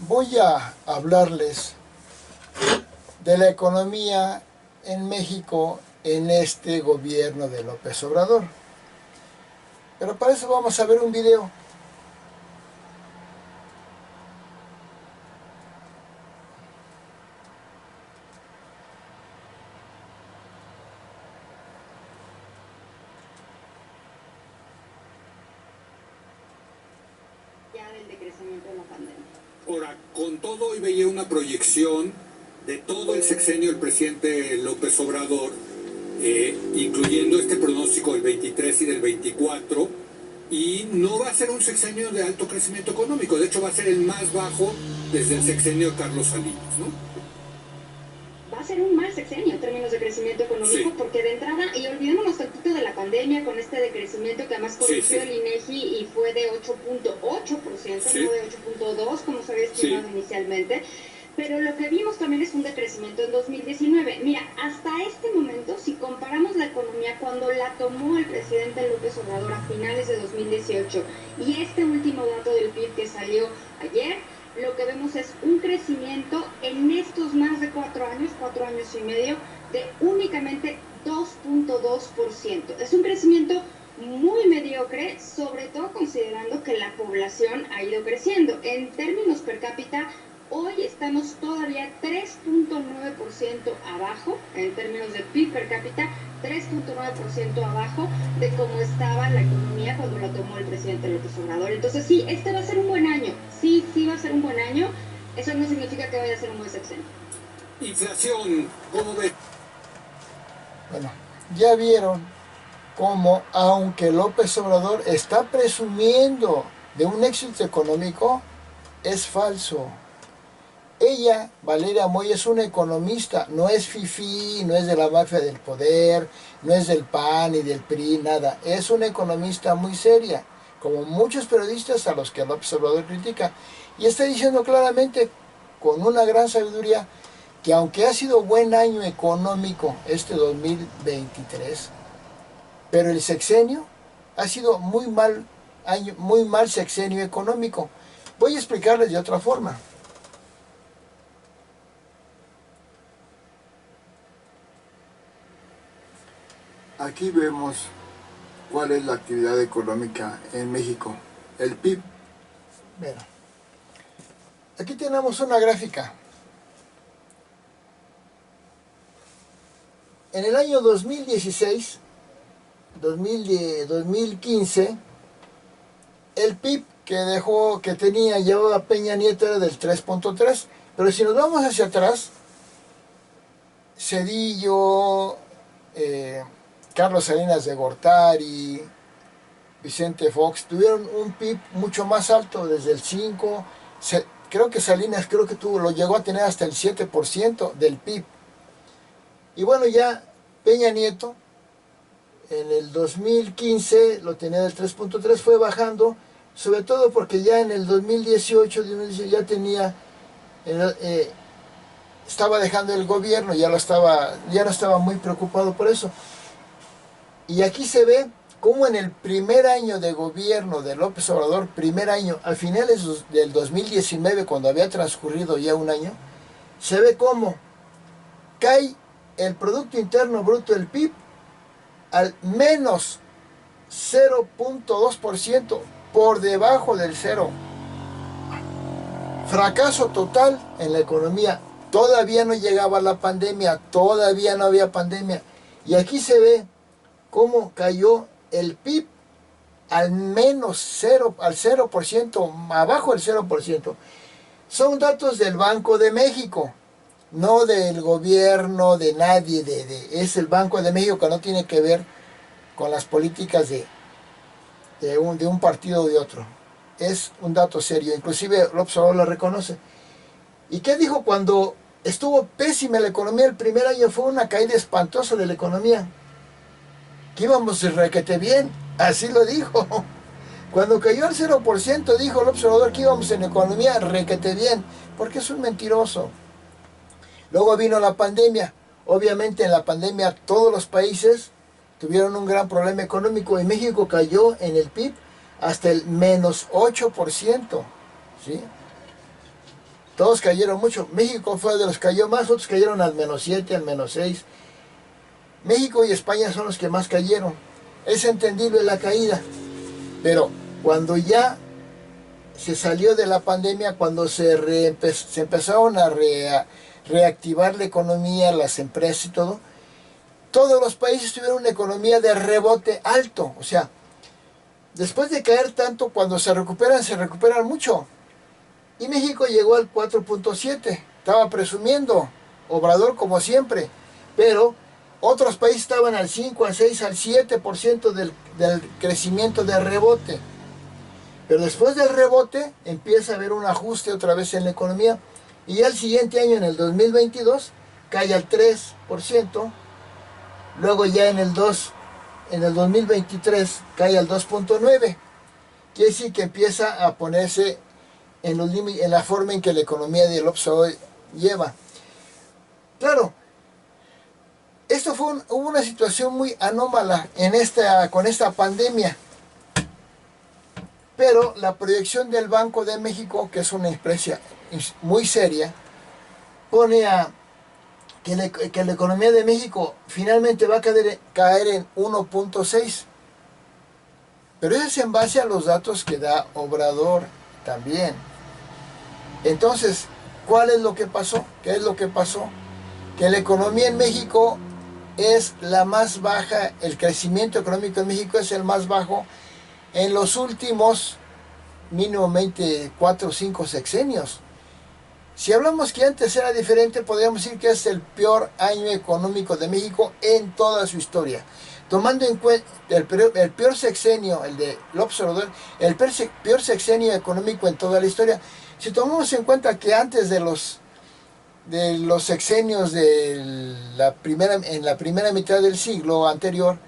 Voy a hablarles de la economía en México en este gobierno de López Obrador. Pero para eso vamos a ver un video. Ya del decrecimiento de la pandemia. Ahora, con todo, hoy veía una proyección de todo el sexenio del presidente López Obrador, incluyendo este pronóstico del 23 y del 24, y no va a ser un sexenio de alto crecimiento económico, de hecho va a ser el más bajo desde el sexenio de Carlos Salinas, ¿no? Va a ser un mal sexenio en términos de crecimiento económico, sí, porque de entrada, y olvidémonos tantito de la pandemia con este decrecimiento que además corrigió el INEGI y fue de 8.8%, sí, no de 8.2% como se había estimado, sí, inicialmente. Pero lo que vimos también es un decrecimiento en 2019. Mira, hasta este momento, si comparamos la economía cuando la tomó el presidente López Obrador a finales de 2018 y este último dato del PIB que salió ayer, lo que vemos es un crecimiento en estos más de 4 años y medio, de únicamente 2.2%. Es un crecimiento muy mediocre, sobre todo considerando que la población ha ido creciendo. En términos per cápita, hoy estamos todavía 3.9% abajo, en términos de PIB per cápita, 3.9% abajo de cómo estaba la economía cuando la tomó el presidente López Obrador. Entonces sí, este va a ser un buen año, sí va a ser un buen año, eso no significa que vaya a ser un buen sexenio. Inflación, ¿cómo ves? Bueno, ya vieron cómo, aunque López Obrador está presumiendo de un éxito económico, es falso. Ella, Valeria Moy, es una economista, no es fifí, no es de la mafia del poder, no es del PAN ni del PRI, nada. Es una economista muy seria, como muchos periodistas a los que López Obrador critica. Y está diciendo claramente, con una gran sabiduría, que aunque ha sido buen año económico este 2023, pero el sexenio ha sido muy mal año, muy mal sexenio económico. Voy a explicarles de otra forma. Aquí vemos cuál es la actividad económica en México, el PIB. Bueno, aquí tenemos una gráfica. En el año 2016, 2015, el PIB que llevaba Peña Nieto era del 3.3, pero si nos vamos hacia atrás, Zedillo, Carlos Salinas de Gortari, Vicente Fox, tuvieron un PIB mucho más alto, desde el 5, creo que Salinas lo llegó a tener hasta el 7% del PIB. Y bueno, ya Peña Nieto, en el 2015 lo tenía del 3.3, fue bajando, sobre todo porque ya en el 2018 ya tenía, estaba dejando el gobierno, ya no estaba muy preocupado por eso. Y aquí se ve cómo en el primer año de gobierno de López Obrador, primer año, a finales del 2019, cuando había transcurrido ya un año, se ve cómo cae el Producto Interno Bruto, el PIB, al menos 0.2%, por debajo del cero. Fracaso total en la economía. Todavía no llegaba la pandemia, todavía no había pandemia. Y aquí se ve cómo cayó el PIB al menos 0%, abajo del 0%. Son datos del Banco de México, no del gobierno, de nadie, es el Banco de México, que no tiene que ver con las políticas de un partido o de otro. Es un dato serio, inclusive López Obrador lo reconoce. ¿Y qué dijo cuando estuvo pésima la economía? El primer año fue una caída espantosa de la economía, que íbamos requete bien, así lo dijo. Cuando cayó al 0%, dijo López Obrador que íbamos en economía requete bien, porque es un mentiroso. Luego vino la pandemia, Obviamente en la pandemia todos los países tuvieron un gran problema económico y México cayó en el PIB hasta el menos 8%, ¿sí? Todos cayeron mucho. México fue de los que cayó más, otros cayeron al menos 7, al menos 6. México y España son los que más cayeron. Es entendible la caída, pero cuando ya se salió de la pandemia, cuando se empezaron a reactivar la economía, las empresas y todo, todos los países tuvieron una economía de rebote alto. O sea, después de caer tanto, cuando se recuperan mucho. Y México llegó al 4.7, estaba presumiendo, Obrador como siempre, pero otros países estaban al 5, al 6, al 7% del crecimiento de rebote. Pero después del rebote empieza a haber un ajuste otra vez en la economía y ya el siguiente año, en el 2022, cae al 3%, luego ya en el 2023 cae al 2.9%, quiere decir que empieza a ponerse en la forma en que la economía de López Obrador lleva. Claro, hubo una situación muy anómala con esta pandemia, pero la proyección del Banco de México, que es una empresa muy seria, pone que la economía de México finalmente va a caer en 1.6, pero eso es en base a los datos que da Obrador también. Entonces, ¿cuál es lo que pasó? ¿Qué es lo que pasó? Que la economía en México es la más baja, el crecimiento económico en México es el más bajo en los últimos mínimamente 4 o 5 sexenios. Si hablamos que antes era diferente, podríamos decir que es el peor año económico de México en toda su historia. Tomando en cuenta el peor sexenio, el de López Obrador, el peor sexenio económico en toda la historia. Si tomamos en cuenta que antes de los sexenios en la primera mitad del siglo anterior,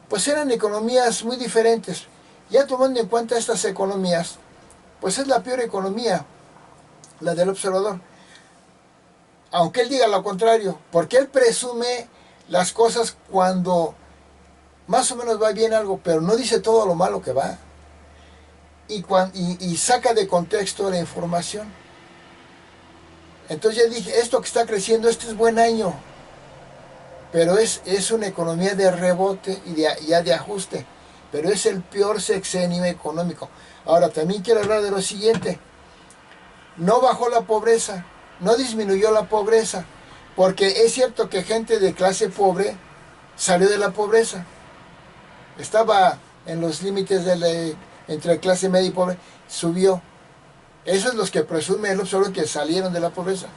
pues eran economías muy diferentes. Ya tomando en cuenta estas economías, pues es la peor economía, la del observador. Aunque él diga lo contrario, porque él presume las cosas cuando más o menos va bien algo, pero no dice todo lo malo que va. Y saca de contexto la información. Entonces ya dije, esto que está creciendo, este es buen año, pero es una economía de rebote y ya de ajuste, pero es el peor sexenio económico. Ahora también quiero hablar de lo siguiente: no bajó la pobreza, no disminuyó la pobreza, porque es cierto que gente de clase pobre salió de la pobreza, estaba en los límites entre clase media y pobre, subió. Esos son los que presume López Obrador que salieron de la pobreza.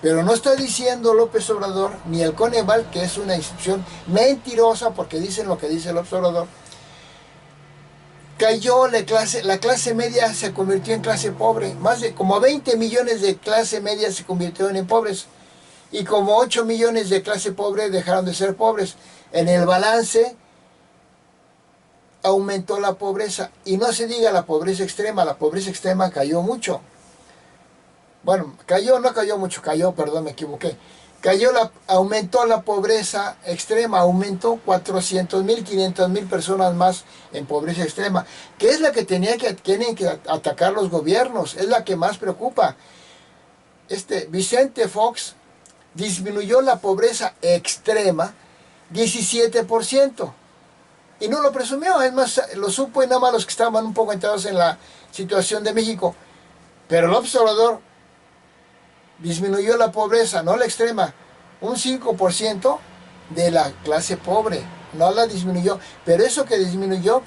Pero no está diciendo López Obrador, ni el Coneval, que es una institución mentirosa, porque dicen lo que dice López Obrador. Cayó la clase media, se convirtió en clase pobre. Más de como 20 millones de clase media se convirtieron en pobres. Y como 8 millones de clase pobre dejaron de ser pobres. En el balance aumentó la pobreza, y no se diga la pobreza extrema cayó mucho. Bueno, no cayó mucho, perdón, me equivoqué. Aumentó la pobreza extrema, aumentó 400,000, 500,000 personas más en pobreza extrema, que es la que tienen que atacar los gobiernos, es la que más preocupa. Vicente Fox disminuyó la pobreza extrema 17%. Y no lo presumió, es más, lo supo y nada más los que estaban un poco enterados en la situación de México. Pero López Obrador disminuyó la pobreza, no la extrema, un 5% de la clase pobre, no la disminuyó. Pero eso que disminuyó,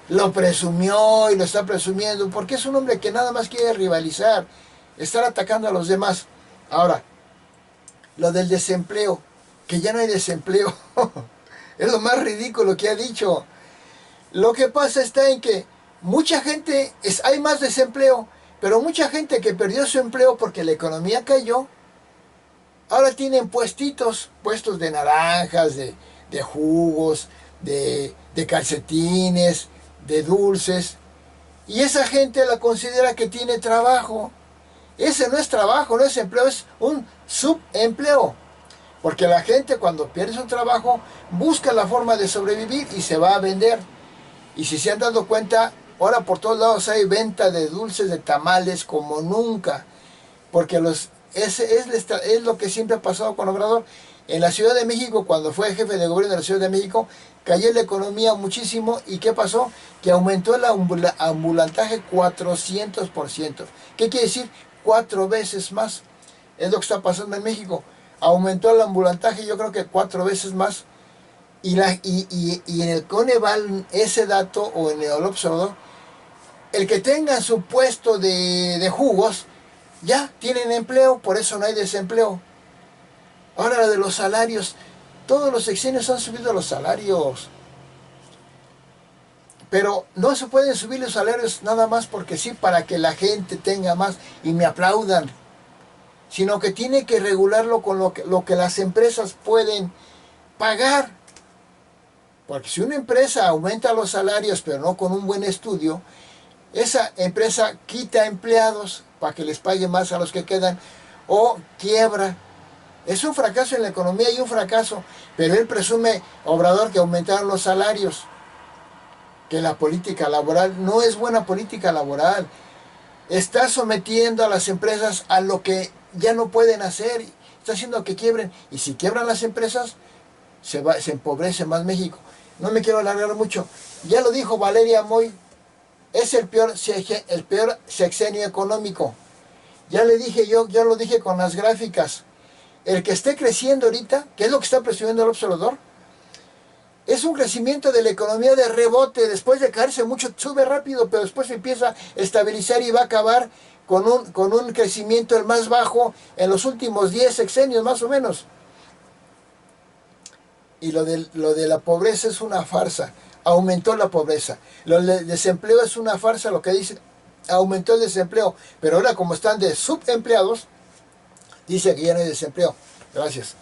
lo presumió y lo está presumiendo, porque es un hombre que nada más quiere rivalizar, estar atacando a los demás. Ahora, lo del desempleo, que ya no hay desempleo. Es lo más ridículo que ha dicho. Lo que pasa está en que mucha gente, hay más desempleo, pero mucha gente que perdió su empleo porque la economía cayó, ahora tienen puestos de naranjas, de jugos, de calcetines, de dulces, y esa gente la considera que tiene trabajo. Ese no es trabajo, no es empleo, es un subempleo. Porque la gente cuando pierde su trabajo busca la forma de sobrevivir y se va a vender. Y si se han dado cuenta, ahora por todos lados hay venta de dulces, de tamales como nunca. Porque es lo que siempre ha pasado con Obrador. En la Ciudad de México, cuando fue jefe de gobierno de la Ciudad de México, cayó la economía muchísimo. ¿Y qué pasó? Que aumentó el ambulantaje 400%. ¿Qué quiere decir? 4 veces más. Es lo que está pasando en México. Aumentó el ambulantaje, yo creo que 4 veces más. Y en el Coneval, ese dato, o en el observador, el que tenga su puesto de jugos, ya tienen empleo, por eso no hay desempleo. Ahora de los salarios, todos los sexenios han subido los salarios. Pero no se pueden subir los salarios nada más porque sí, para que la gente tenga más y me aplaudan. Sino que tiene que regularlo con lo que las empresas pueden pagar. Porque si una empresa aumenta los salarios pero no con un buen estudio, esa empresa quita empleados para que les pague más a los que quedan o quiebra. Es un fracaso en la economía y un fracaso. Pero él presume, Obrador, que aumentaron los salarios. Que la política laboral no es buena política laboral. Está sometiendo a las empresas a lo que ya no pueden hacer. Está haciendo que quiebren. Y si quiebran las empresas, se empobrece más México. No me quiero alargar mucho. Ya lo dijo Valeria Moy. Es el peor sexenio económico. Ya le dije yo, ya lo dije con las gráficas. El que esté creciendo ahorita, que es lo que está presumiendo el observador, es un crecimiento de la economía de rebote. Después de caerse mucho, sube rápido, pero después se empieza a estabilizar y va a acabar con un crecimiento el más bajo en los últimos 10 sexenios, más o menos. Y lo de la pobreza es una farsa. Aumentó la pobreza. Lo del desempleo es una farsa, lo que dice, aumentó el desempleo. Pero ahora como están de subempleados, dice que ya no hay desempleo. Gracias.